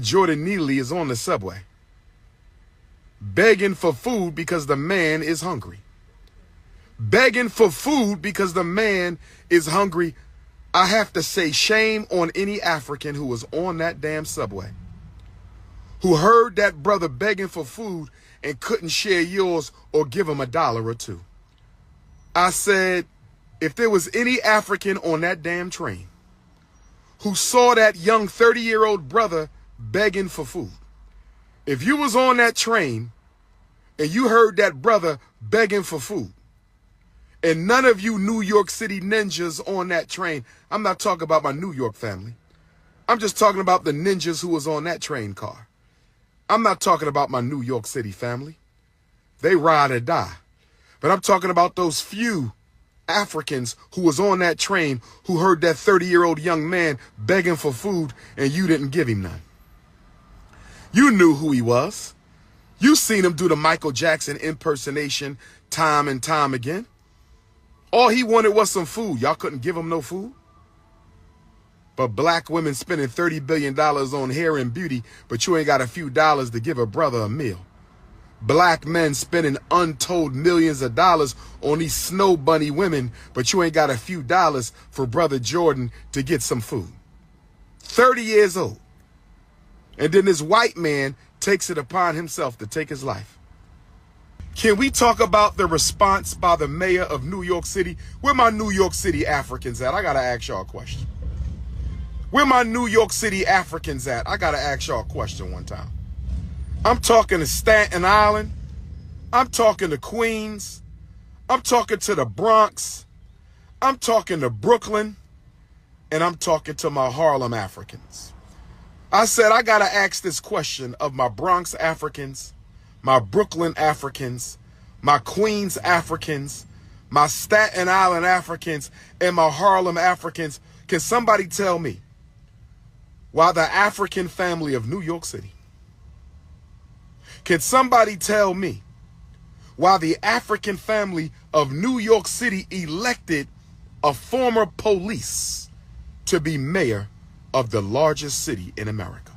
Jordan Neely is on the subway, begging for food because the man is hungry. Begging for food because the man is hungry. I have to say shame on any African who was on that damn subway, who heard that brother begging for food and couldn't share yours or give him $1 or $2. I said, if there was any African on that damn train who saw that young 30-year-old brother begging for food, if you was on that train and you heard that brother begging for food, and none of you New York City ninjas on that train, I'm not talking about my New York family. I'm just talking about the ninjas who was on that train car. I'm not talking about my New York City family. They ride or die. But I'm talking about those few Africans who was on that train who heard that 30-year-old young man begging for food and you didn't give him none. You knew who he was. You seen him do the Michael Jackson impersonation time and time again. All he wanted was some food. Y'all couldn't give him no food. But black women spending $30 billion on hair and beauty, but you ain't got a few dollars to give a brother a meal. Black men spending untold millions of dollars on these snow bunny women, but you ain't got a few dollars for brother Jordan to get some food. 30 years old. And then this white man takes it upon himself to take his life. Can we talk about the response by the mayor of New York City? Where my New York City Africans at? I got to ask y'all a question. Where my New York City Africans at? I got to ask y'all a question one time. I'm talking to Staten Island. I'm talking to Queens. I'm talking to the Bronx. I'm talking to Brooklyn. And I'm talking to my Harlem Africans. I said I got to ask this question of my Bronx Africans, my Brooklyn Africans, my Queens Africans, my Staten Island Africans, and my Harlem Africans. Can somebody tell me why the African family of New York City? Can somebody tell me why the African family of New York City elected a former police to be mayor of the largest city in America?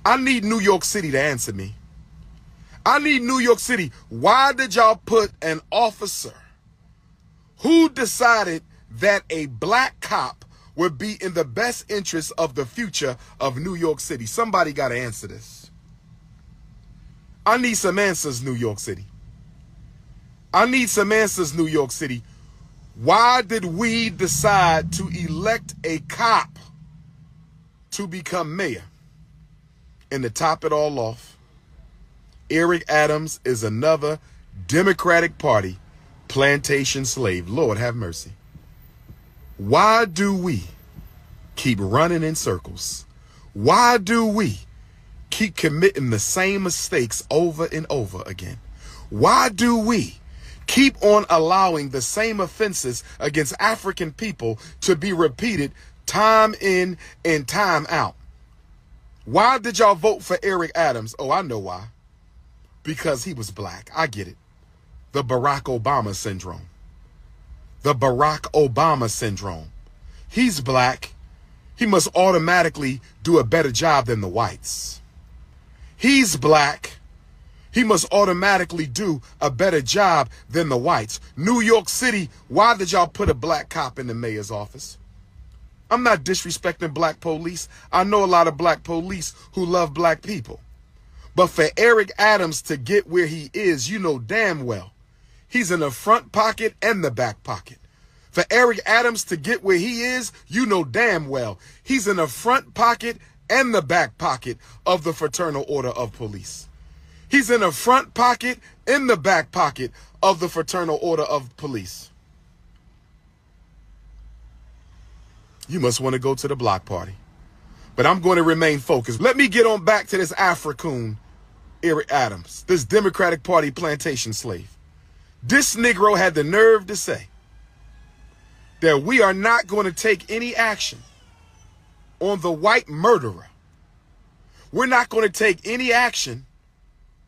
I need New York City to answer me. I need New York City. Why did y'all put an officer who decided that a black cop would be in the best interest of the future of New York City? Somebody got to answer this. I need some answers, New York City. I need some answers, New York City. Why did we decide to elect a cop to become mayor? And to top it all off, Eric Adams is another Democratic Party plantation slave. Lord have mercy. Why do we keep running in circles? Why do we keep committing the same mistakes over and over again? Why do we keep on allowing the same offenses against African people to be repeated time in and time out? Why did y'all vote for Eric Adams? Oh, I know why. Because he was black. I get it. The Barack Obama syndrome. The Barack Obama syndrome. He's black. He must automatically do a better job than the whites. He's black. He must automatically do a better job than the whites. New York City, why did y'all put a black cop in the mayor's office? I'm not disrespecting black police. I know a lot of black police who love black people. But for Eric Adams to get where he is, you know damn well he's in the front pocket and the back pocket. For Eric Adams to get where he is, you know damn well he's in the front pocket and the back pocket of the Fraternal Order of Police. He's in the front pocket and the back pocket of the Fraternal Order of Police. You must want to go to the block party. But I'm going to remain focused. Let me get on back to this Africoon, Eric Adams, this Democratic Party plantation slave. This Negro had the nerve to say that we are not going to take any action on the white murderer. We're not going to take any action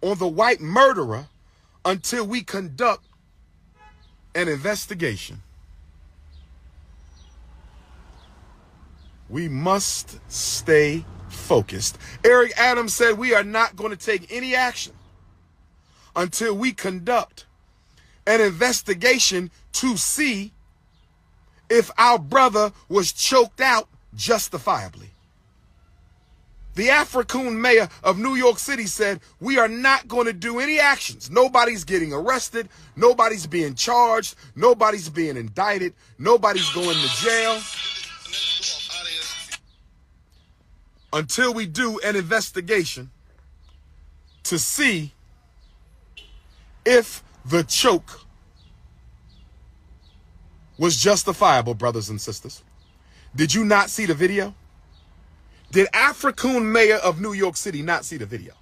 on the white murderer until we conduct an investigation. We must stay focused. Eric Adams said we are not going to take any action until we conduct an investigation to see if our brother was choked out justifiably. The African mayor of New York City said, we are not going to do any actions. Nobody's getting arrested. Nobody's being charged. Nobody's being indicted. Nobody's going to jail until we do an investigation to see if the choke was justifiable, brothers and sisters. Did you not see the video? Did African mayor of New York City not see the video?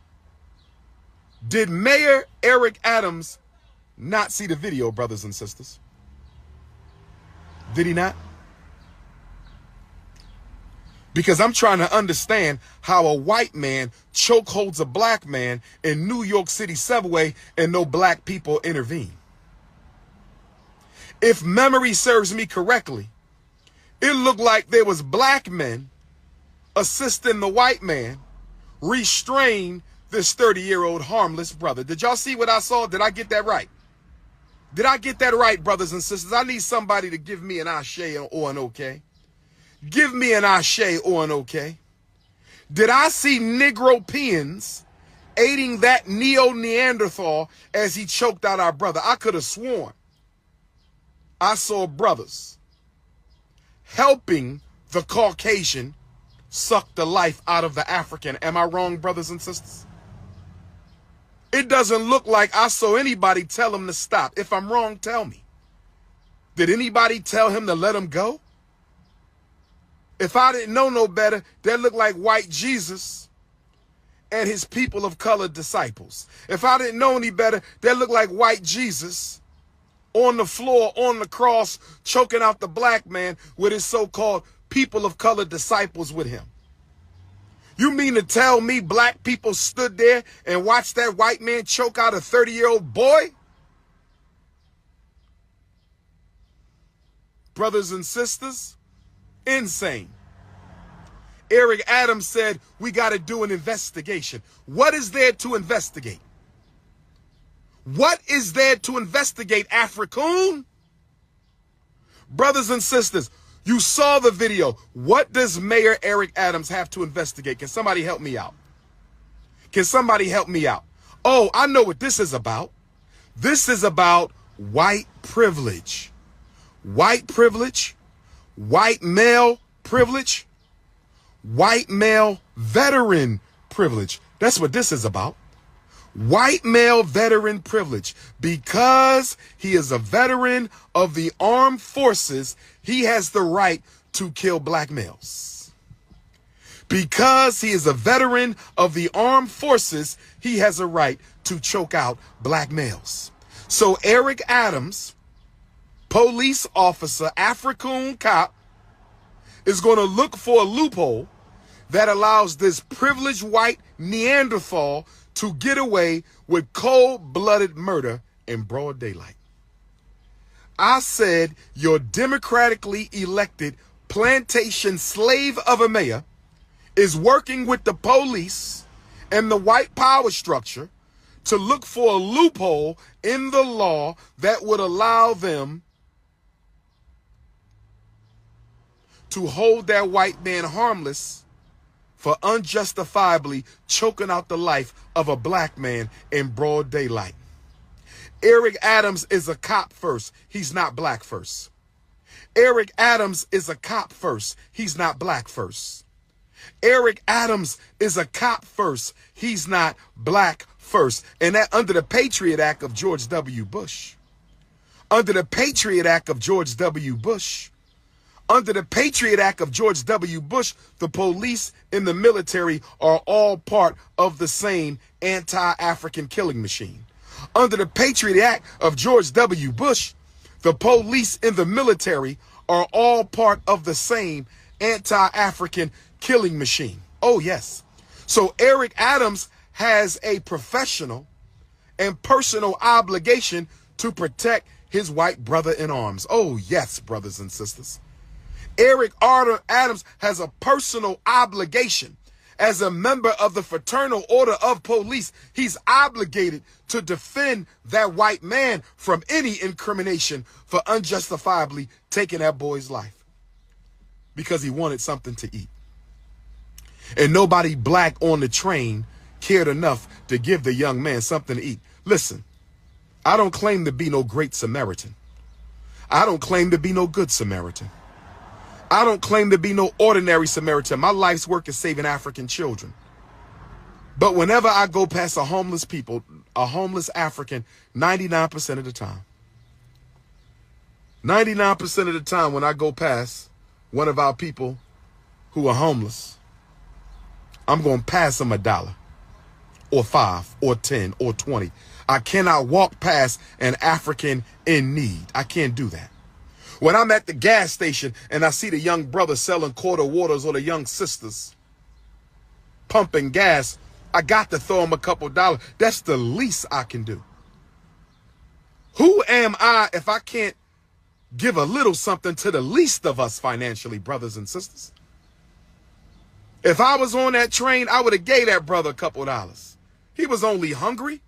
Did Mayor Eric Adams not see the video, brothers and sisters? Did he not? Because I'm trying to understand how a white man chokeholds a black man in New York City subway and no black people intervene. If memory serves me correctly, it looked like there was black men assisting the white man restrain this 30-year-old harmless brother. Did y'all see what I saw? Did I get that right? Did I get that right, brothers and sisters? I need somebody to give me an ashe or an okay. Give me an ashe or an okay. Did I see Negropeans aiding that neo-Neanderthal as he choked out our brother? I could have sworn I saw brothers helping the Caucasian suck the life out of the African. Am I wrong, brothers and sisters? It doesn't look like I saw anybody tell him to stop. If I'm wrong, tell me. Did anybody tell him to let him go? If I didn't know no better, that looked like white Jesus and his people of color disciples. If I didn't know any better, that looked like white Jesus on the floor, on the cross, choking out the black man with his so-called people of color disciples with him. You mean to tell me black people stood there and watched that white man choke out a 30-year-old boy? Brothers and sisters, insane. Eric Adams said, we got to do an investigation. What is there to investigate? What is there to investigate, African? Brothers and sisters, you saw the video. What does Mayor Eric Adams have to investigate? Can somebody help me out? Can somebody help me out? Oh, I know what this is about. This is about white privilege. White privilege, white male privilege, white male veteran privilege. That's what this is about. White male veteran privilege. Because he is a veteran of the armed forces, he has the right to kill black males. Because he is a veteran of the armed forces, he has a right to choke out black males. So Eric Adams, police officer, African cop, is going to look for a loophole that allows this privileged white Neanderthal to get away with cold-blooded murder in broad daylight. I said your democratically elected plantation slave of a mayor is working with the police and the white power structure to look for a loophole in the law that would allow them to hold that white man harmless for unjustifiably choking out the life of a black man in broad daylight. Eric Adams is a cop first. He's not black first. Eric Adams is a cop first. He's not black first. Eric Adams is a cop first. He's not black first. And that under the Patriot Act of George W. Bush. Under the Patriot Act of George W. Bush. Under the Patriot Act of George W. Bush, the police and the military are all part of the same anti-African killing machine. Under the Patriot Act of George W. Bush, the police and the military are all part of the same anti-African killing machine. Oh, yes. So Eric Adams has a professional and personal obligation to protect his white brother in arms. Oh, yes, brothers and sisters. Eric Adams has a personal obligation As a member of the Fraternal Order of Police, he's obligated to defend that white man from any incrimination for unjustifiably taking that boy's life because he wanted something to eat. And nobody black on the train cared enough to give the young man something to eat. Listen, I don't claim to be no great Samaritan. I don't claim to be no good Samaritan. I don't claim to be no ordinary Samaritan. My life's work is saving African children. But whenever I go past a homeless African, 99% of the time, 99% of the time when I go past one of our people who are homeless, I'm going to pass them $1 or 5 or 10 or 20. I cannot walk past an African in need. I can't do that. When I'm at the gas station and I see the young brother selling quarter waters or the young sisters pumping gas, I got to throw them a couple dollars. That's the least I can do. Who am I if I can't give a little something to the least of us financially, brothers and sisters? If I was on that train, I would have gave that brother a couple dollars. He was only hungry.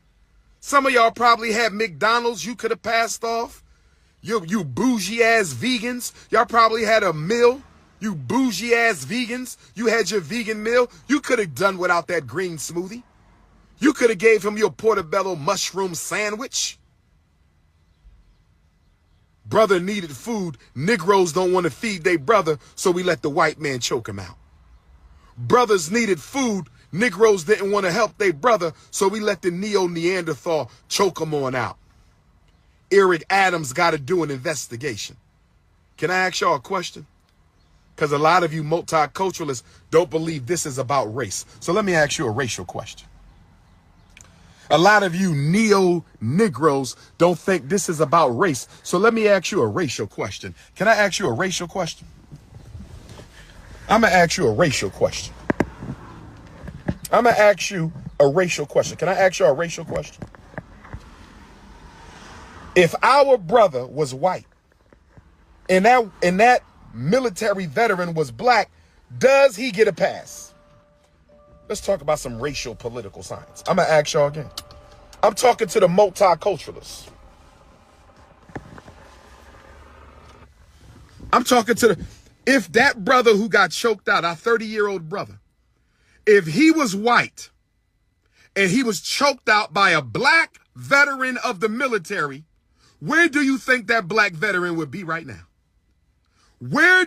Some of y'all probably had McDonald's you could have passed off. You bougie ass vegans, y'all probably had a meal. You bougie ass vegans, you had your vegan meal. You could have done without that green smoothie. You could have gave him your portobello mushroom sandwich. Brother needed food. Negroes don't want to feed their brother, so we let the white man choke him out. Brothers needed food. Negroes didn't want to help their brother, so we let the Neo-Neanderthal choke him on out. Eric Adams got to do an investigation. Can I ask y'all a question? Because a lot of you multiculturalists don't believe this is about race. So let me ask you a racial question. A lot of you neo-Negroes don't think this is about race. So let me ask you a racial question. Can I ask you a racial question? I'm going to ask you a racial question. I'm going to ask you a racial question. Can I ask you a racial question? If our brother was white and that military veteran was black, does he get a pass? Let's talk about some racial political science. I'm going to ask y'all again. I'm talking to the multiculturalists. I'm talking to if that brother who got choked out, our 30-year-old brother, if he was white and he was choked out by a black veteran of the military, where do you think that black veteran would be right now? Where